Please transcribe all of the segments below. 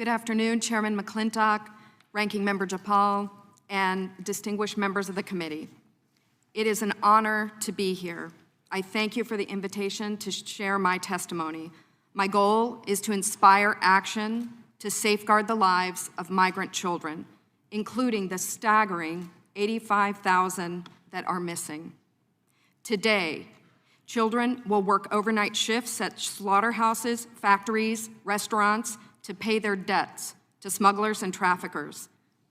Good afternoon, Chairman McClintock, Ranking Member Japal, and distinguished members of the committee. It is an honor to be here. I thank you for the invitation to share my testimony. My goal is to inspire action to safeguard the lives of migrant children, including the staggering 85,000 that are missing. Today, children will work overnight shifts at slaughterhouses, factories, restaurants to pay their debts to smugglers and traffickers.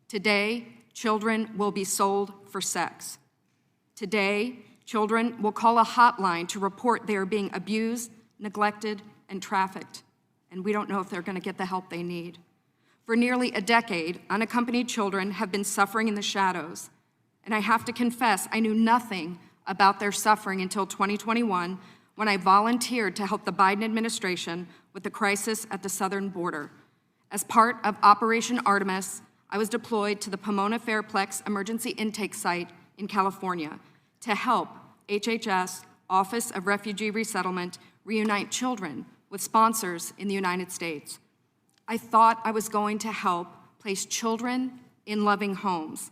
Today, children will be sold for sex. Today, children will call a hotline to report they are being abused, neglected, and trafficked, and we don't know if they're going to get the help they need. For nearly a decade, unaccompanied children have been suffering in the shadows, and I have to confess, I knew nothing about their suffering until 2021, when I volunteered to help the Biden administration with the crisis at the southern border. As part of Operation Artemis, I was deployed to the Pomona Fairplex Emergency Intake Site in California to help HHS, Office of Refugee Resettlement, reunite children with sponsors in the United States. I thought I was going to help place children in loving homes.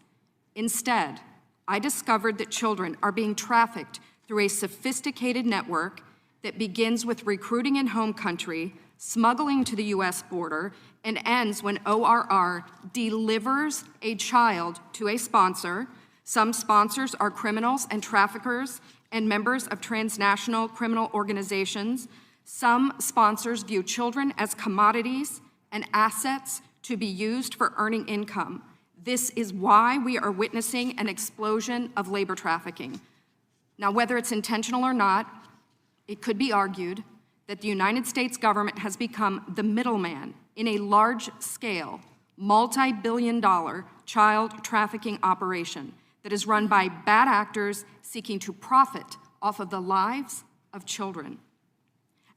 Instead, I discovered that children are being trafficked through a sophisticated network that begins with recruiting in home country, smuggling to the US border, and ends when ORR delivers a child to a sponsor. Some sponsors are criminals and traffickers and members of transnational criminal organizations. Some sponsors view children as commodities and assets to be used for earning income. This is why we are witnessing an explosion of labor trafficking. Now, whether it's intentional or not, it could be argued that the United States government has become the middleman in a large-scale, multi-billion-dollar child trafficking operation that is run by bad actors seeking to profit off of the lives of children.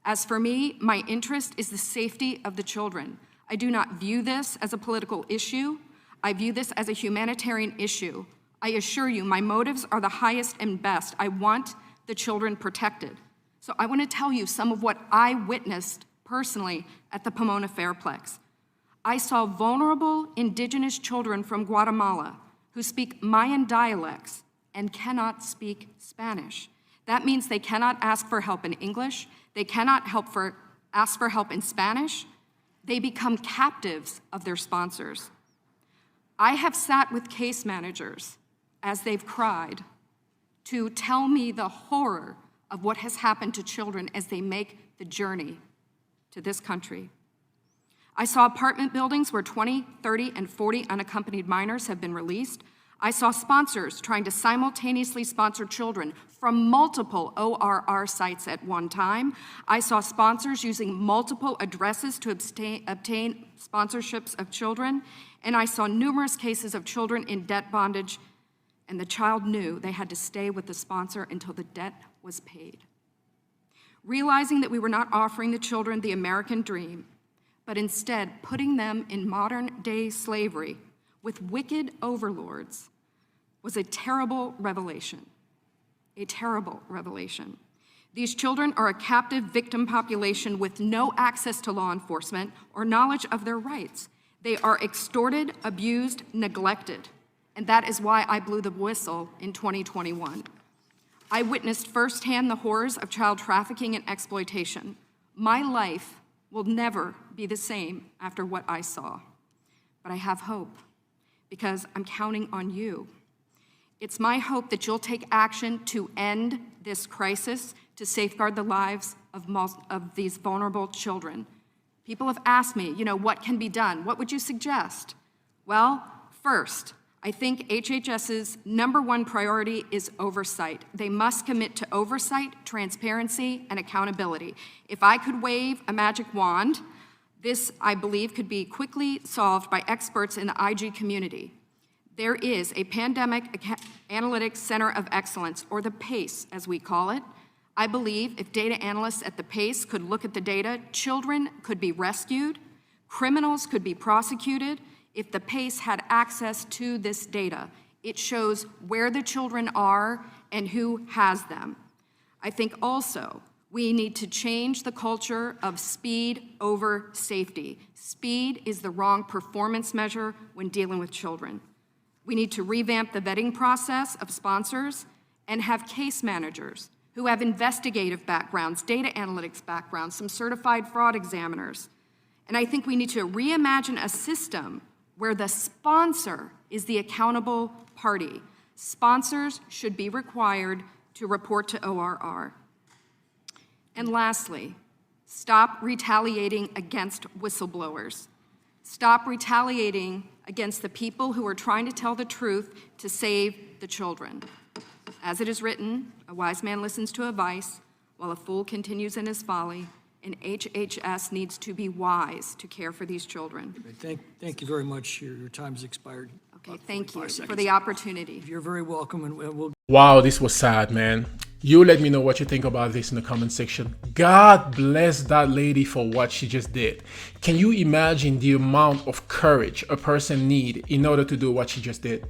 As for me, my interest is the safety of the children. I do not view this as a political issue. I view this as a humanitarian issue. I assure you, my motives are the highest and best. I want the children protected. So I want to tell you some of what I witnessed personally at the Pomona Fairplex. I saw vulnerable indigenous children from Guatemala who speak Mayan dialects and cannot speak Spanish. That means they cannot ask for help in English, they cannot ask for help in Spanish. They become captives of their sponsors. I have sat with case managers as they've cried to tell me the horror of what has happened to children as they make the journey to this country. I saw apartment buildings where 20, 30, and 40 unaccompanied minors have been released. I saw sponsors trying to simultaneously sponsor children from multiple ORR sites at one time. I saw sponsors using multiple addresses to obtain sponsorships of children. And I saw numerous cases of children in debt bondage, and the child knew they had to stay with the sponsor until the debt was paid. Realizing that we were not offering the children the American dream, but instead putting them in modern-day slavery with wicked overlords was a terrible revelation. A terrible revelation. These children are a captive victim population with no access to law enforcement or knowledge of their rights. They are extorted, abused, neglected, and that is why I blew the whistle in 2021. I witnessed firsthand the horrors of child trafficking and exploitation. My life will never be the same after what I saw, but I have hope because I'm counting on you. It's my hope that you'll take action to end this crisis, to safeguard the lives of these vulnerable children. People have asked me, what can be done? What would you suggest? Well, first, I think HHS's #1 priority is oversight. They must commit to oversight, transparency, and accountability. If I could wave a magic wand, this, I believe, could be quickly solved by experts in the IG community. There is a Pandemic Analytics Center of Excellence, or the PACE, as we call it. I believe if data analysts at the PACE could look at the data, children could be rescued, criminals could be prosecuted. If the PACE had access to this data, it shows where the children are and who has them. I think also We need to change the culture of speed over safety. Speed is the wrong performance measure when dealing with children. We need to revamp the vetting process of sponsors and have case managers who have investigative backgrounds, data analytics backgrounds, some certified fraud examiners. And I think we need to reimagine a system where the sponsor is the accountable party. Sponsors should be required to report to ORR. And lastly, stop retaliating against whistleblowers. Stop retaliating against the people who are trying to tell the truth to save the children. As it is written, a wise man listens to advice, while a fool continues in his folly, and HHS needs to be wise to care for these children. Thank you very much. Your time has expired. Okay, thank you for the opportunity. You're very welcome, and we'll... Wow, this was sad, man. You let me know what you think about this in the comment section. God bless that lady for what she just did. Can you imagine the amount of courage a person needs in order to do what she just did?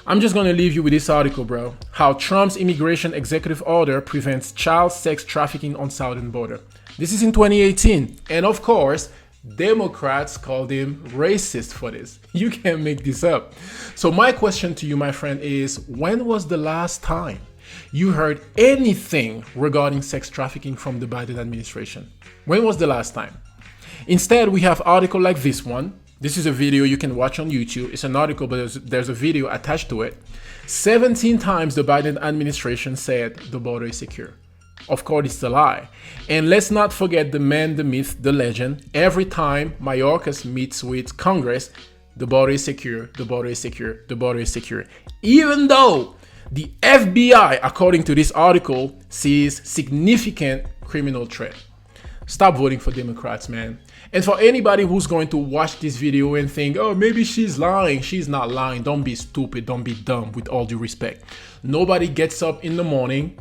I'm just gonna leave you with this article, bro. How Trump's immigration executive order prevents child sex trafficking on southern border. This is in 2018. And of course, Democrats called him racist for this. You can't make this up. So my question to you, my friend, is when was the last time you heard anything regarding sex trafficking from the Biden administration? When was the last time? Instead, we have articles like this one. This is a video you can watch on YouTube. It's an article, but there's a video attached to it. 17 times the Biden administration said the border is secure. Of course, it's a lie. And let's not forget the man, the myth, the legend. Every time Mayorkas meets with Congress, the border is secure, the border is secure, the border is secure. Even though the FBI, according to this article, sees significant criminal threat. Stop voting for Democrats, man. And for anybody who's going to watch this video and think, oh, maybe she's lying. She's not lying. Don't be stupid. Don't be dumb, with all due respect. Nobody gets up in the morning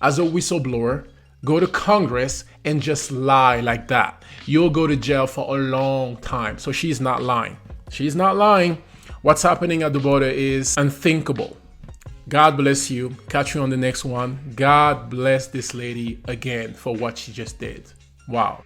as a whistleblower, go to Congress and just lie like that. You'll go to jail for a long time. So she's not lying. She's not lying. What's happening at the border is unthinkable. God bless you. Catch you on the next one. God bless this lady again for what she just did. Wow.